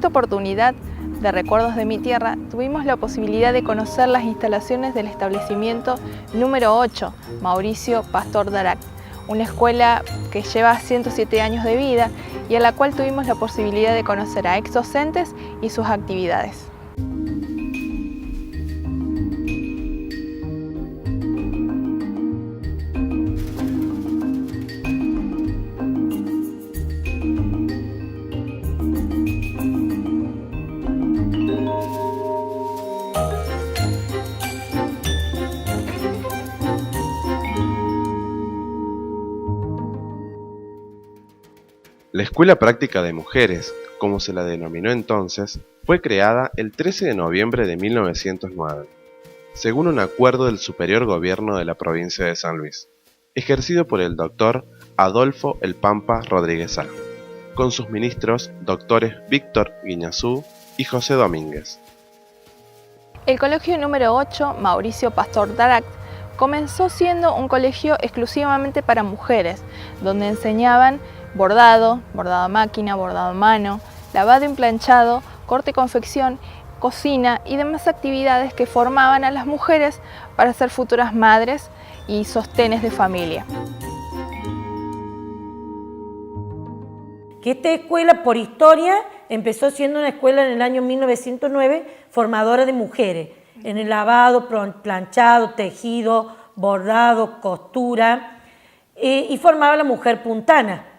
esta oportunidad de Recuerdos de mi Tierra, tuvimos la posibilidad de conocer las instalaciones del establecimiento número 8, Mauricio Pastor Daract, una escuela que lleva 107 años de vida y a la cual tuvimos la posibilidad de conocer a ex docentes y sus actividades. La Escuela Práctica de Mujeres, como se la denominó entonces, fue creada el 13 de noviembre de 1909, según un acuerdo del Superior Gobierno de la provincia de San Luis, ejercido por el doctor Adolfo El Pampa Rodríguez Sá, con sus ministros doctores Víctor Guiñazú y José Domínguez. El colegio número 8, Mauricio Pastor Daract, comenzó siendo un colegio exclusivamente para mujeres, donde enseñaban bordado, bordado a máquina, bordado a mano, lavado y planchado, corte y confección, cocina y demás actividades que formaban a las mujeres para ser futuras madres y sostenes de familia. Que esta escuela, por historia, empezó siendo una escuela en el año 1909 formadora de mujeres, en el lavado, planchado, tejido, bordado, costura, y formaba a la mujer puntana.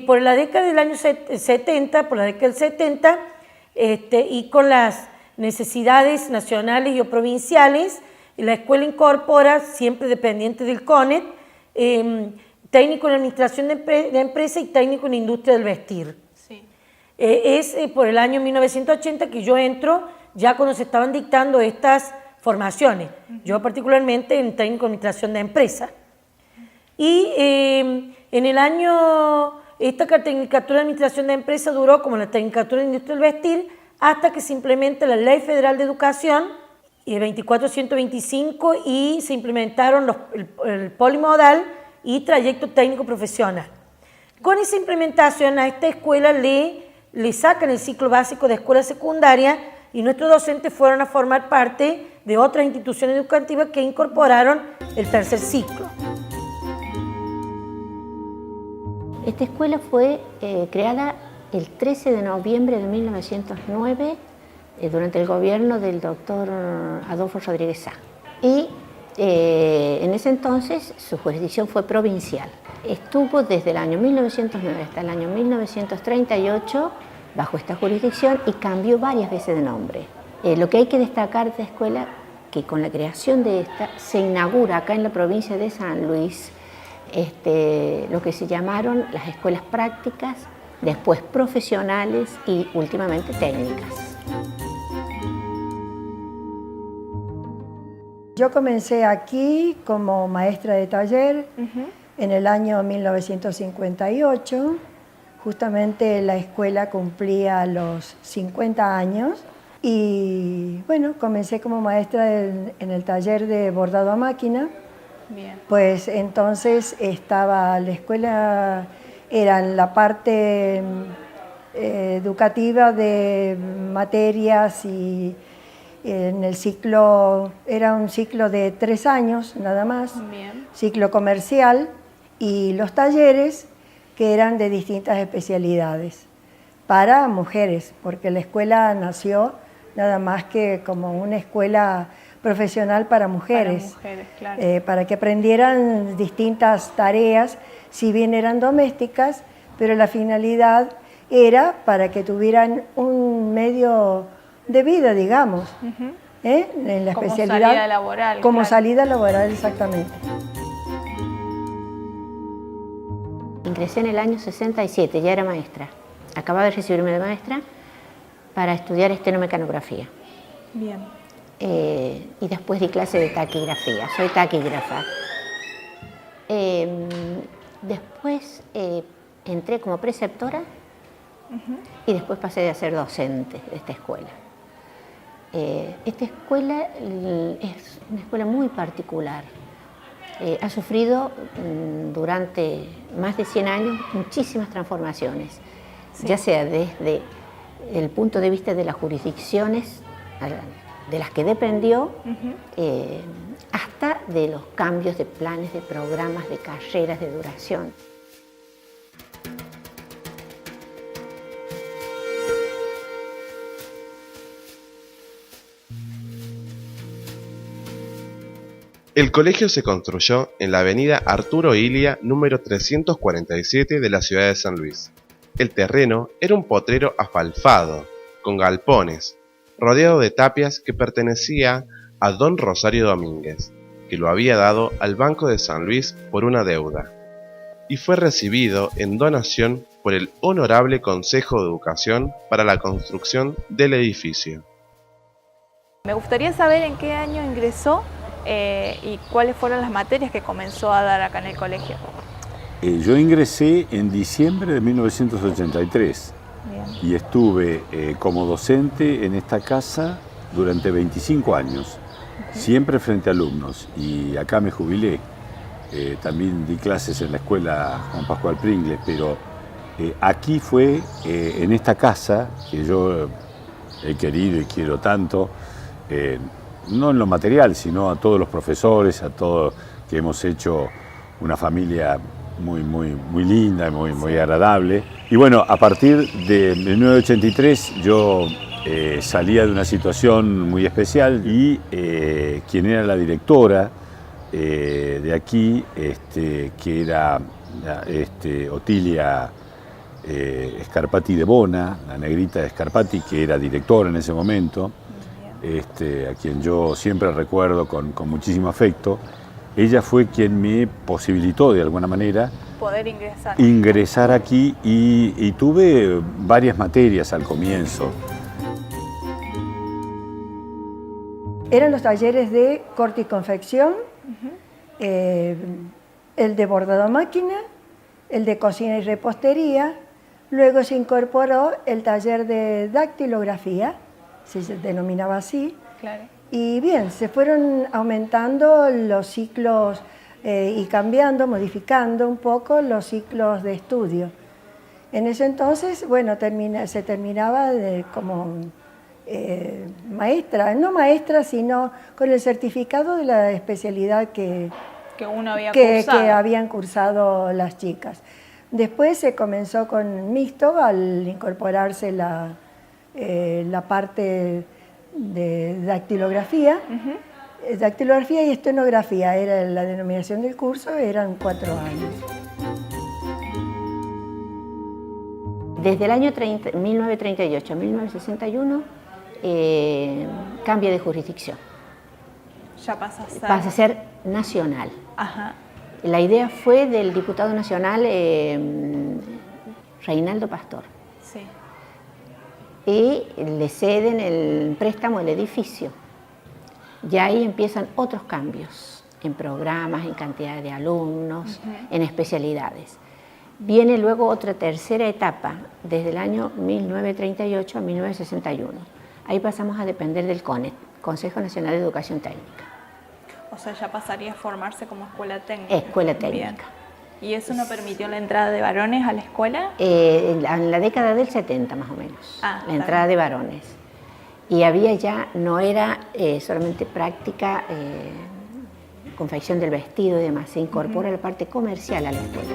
Por la década del año 70, por la década del 70, y con las necesidades nacionales y o provinciales, la escuela incorpora, siempre dependiente del CONET, técnico en administración de empresa y técnico en industria del vestir. Sí. Es por el año 1980 que yo entro, ya cuando se estaban dictando estas formaciones, yo particularmente en técnico en administración de empresa. Y en el año, esta tecnicatura de administración de empresa duró como la tecnicatura de industria del vestir hasta que se implementa la Ley Federal de Educación 24125 y se implementaron el polimodal y trayecto técnico profesional. Con esa implementación a esta escuela le sacan el ciclo básico de escuela secundaria y nuestros docentes fueron a formar parte de otras instituciones educativas que incorporaron el tercer ciclo. Esta escuela fue creada el 13 de noviembre de 1909 durante el gobierno del doctor Adolfo Rodríguez Sá. Y en ese entonces su jurisdicción fue provincial. Estuvo desde el año 1909 hasta el año 1938 bajo esta jurisdicción y cambió varias veces de nombre. Lo que hay que destacar de esta escuela, que con la creación de esta se inaugura acá en la provincia de San Luis lo que se llamaron las escuelas prácticas, después profesionales y últimamente técnicas. Yo comencé aquí como maestra de taller en el año 1958. Justamente la escuela cumplía los 50 años y bueno, comencé como maestra en el taller de bordado a máquina. Bien. Pues entonces estaba la escuela, era la parte educativa de materias y en el ciclo, era un ciclo de 3 años nada más. Bien. Ciclo comercial y los talleres que eran de distintas especialidades para mujeres, porque la escuela nació nada más que como una escuela profesional para mujeres, claro. Para que aprendieran distintas tareas, si bien eran domésticas, pero la finalidad era para que tuvieran un medio de vida, digamos, en la como especialidad. Como salida laboral. Como claro. salida laboral, exactamente. Ingresé en el año 67, ya era maestra. Acababa de recibirme de maestra para estudiar estenomecanografía. Bien. Y después di clase de taquigrafía, soy taquígrafa. Después entré como preceptora y después pasé a ser docente de esta escuela. Esta escuela es una escuela muy particular. Ha sufrido durante más de 100 años muchísimas transformaciones, sí. Ya sea desde el punto de vista de las jurisdicciones de las que dependió, hasta de los cambios de planes, de programas, de carreras, de duración. El colegio se construyó en la avenida Arturo Illia, número 347 de la ciudad de San Luis. El terreno era un potrero asfaltado, con galpones, rodeado de tapias que pertenecía a don Rosario Domínguez, que lo había dado al Banco de San Luis por una deuda, y fue recibido en donación por el Honorable Consejo de Educación para la construcción del edificio. Me gustaría saber en qué año ingresó y cuáles fueron las materias que comenzó a dar acá en el colegio. Yo ingresé en diciembre de 1983. Bien. Y estuve como docente en esta casa durante 25 años, siempre frente a alumnos, y acá me jubilé. También di clases en la escuela Juan Pascual Pringles, pero aquí fue en esta casa que yo he querido y quiero tanto, no en lo material, sino a todos los profesores, a todos que hemos hecho una familia muy linda, muy agradable. Y bueno, a partir de 1983 yo salía de una situación muy especial y quien era la directora de aquí, que era Otilia Scarpati de Bona, la negrita de Scarpati, que era directora en ese momento, a quien yo siempre recuerdo con muchísimo afecto. Ella fue quien me posibilitó de alguna manera poder ingresar aquí y tuve varias materias al comienzo. Eran los talleres de corte y confección, el de bordado a máquina, el de cocina y repostería. Luego se incorporó el taller de dactilografía, se denominaba así. Claro. Y bien, se fueron aumentando los ciclos y cambiando, modificando un poco los ciclos de estudio. En ese entonces, bueno, se terminaba como maestra, no maestra, sino con el certificado de la especialidad que habían cursado las chicas. Después se comenzó con mixto al incorporarse la parte de dactilografía. Dactilografía y estenografía era la denominación del curso, eran 4 años. Desde el año 1938 a 1961 cambia de jurisdicción. Ya pasa a ser nacional. Ajá. La idea fue del diputado nacional Reinaldo Pastor. Sí. Y le ceden el préstamo del edificio. Y ahí empiezan otros cambios en programas, en cantidad de alumnos, en especialidades. Viene luego otra tercera etapa, desde el año 1938 a 1961. Ahí pasamos a depender del CONET, Consejo Nacional de Educación Técnica. O sea, ya pasaría a formarse como escuela técnica. Escuela técnica. Bien. ¿Y eso no permitió la entrada de varones a la escuela? En la década del 70 más o menos, la entrada de varones. Y había ya, no era solamente práctica, confección del vestido y demás, se incorpora la parte comercial a la escuela.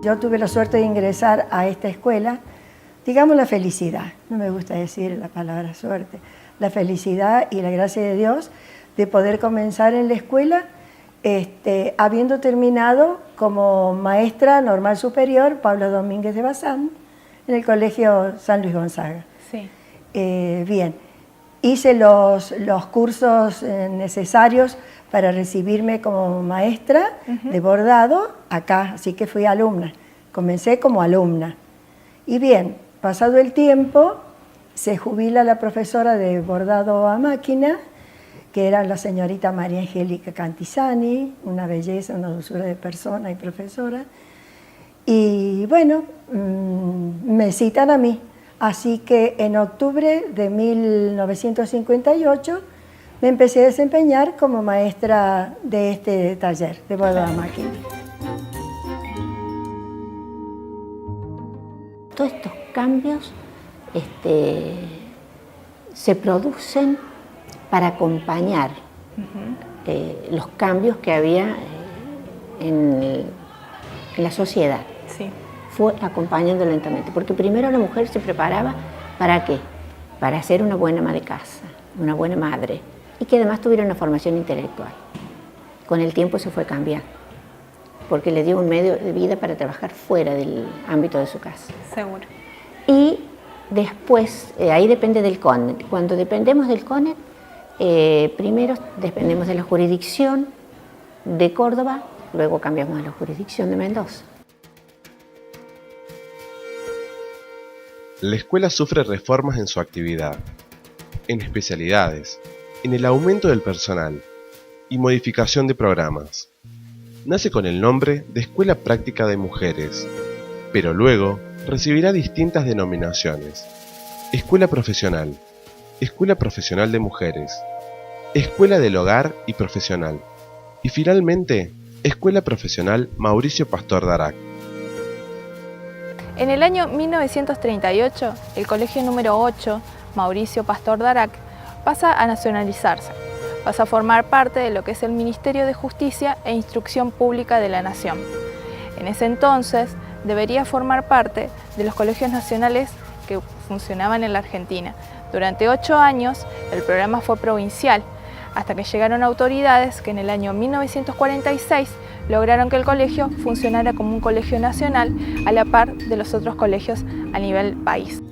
Yo tuve la suerte de ingresar a esta escuela, digamos la felicidad, no me gusta decir la palabra suerte, la felicidad y la gracia de Dios de poder comenzar en la escuela habiendo terminado como maestra normal superior Pablo Domínguez de Bazán en el Colegio San Luis Gonzaga. Sí. Bien, hice los cursos necesarios para recibirme como maestra de bordado acá, así que fui alumna. Comencé como alumna. Y bien, pasado el tiempo, se jubila la profesora de bordado a máquina, que era la señorita María Angélica Cantizani, una belleza, una dulzura de persona y profesora. Y bueno, me citan a mí. Así que en octubre de 1958 me empecé a desempeñar como maestra de este taller de bordado a máquina. Todos estos cambios se producen para acompañar los cambios que había en la sociedad. Sí. Fue acompañando lentamente, porque primero la mujer se preparaba ¿para qué? Para ser una buena ama de casa, una buena madre, y que además tuviera una formación intelectual. Con el tiempo se fue cambiando, porque le dio un medio de vida para trabajar fuera del ámbito de su casa. Seguro. Y después, ahí depende del CONET. Cuando dependemos del CONET, primero dependemos de la jurisdicción de Córdoba, luego cambiamos a la jurisdicción de Mendoza. La escuela sufre reformas en su actividad, en especialidades, en el aumento del personal y modificación de programas. Nace con el nombre de Escuela Práctica de Mujeres, pero luego recibirá distintas denominaciones: Escuela Profesional, Escuela Profesional de Mujeres, Escuela del Hogar y Profesional, y finalmente Escuela Profesional Mauricio Pastor Daract. En el año 1938, el colegio número 8, Mauricio Pastor Daract, pasa a nacionalizarse, pasa a formar parte de lo que es el Ministerio de Justicia e Instrucción Pública de la Nación. En ese entonces debería formar parte de los colegios nacionales que funcionaban en la Argentina. Durante 8 años el programa fue provincial, hasta que llegaron autoridades que en el año 1946 lograron que el colegio funcionara como un colegio nacional a la par de los otros colegios a nivel país.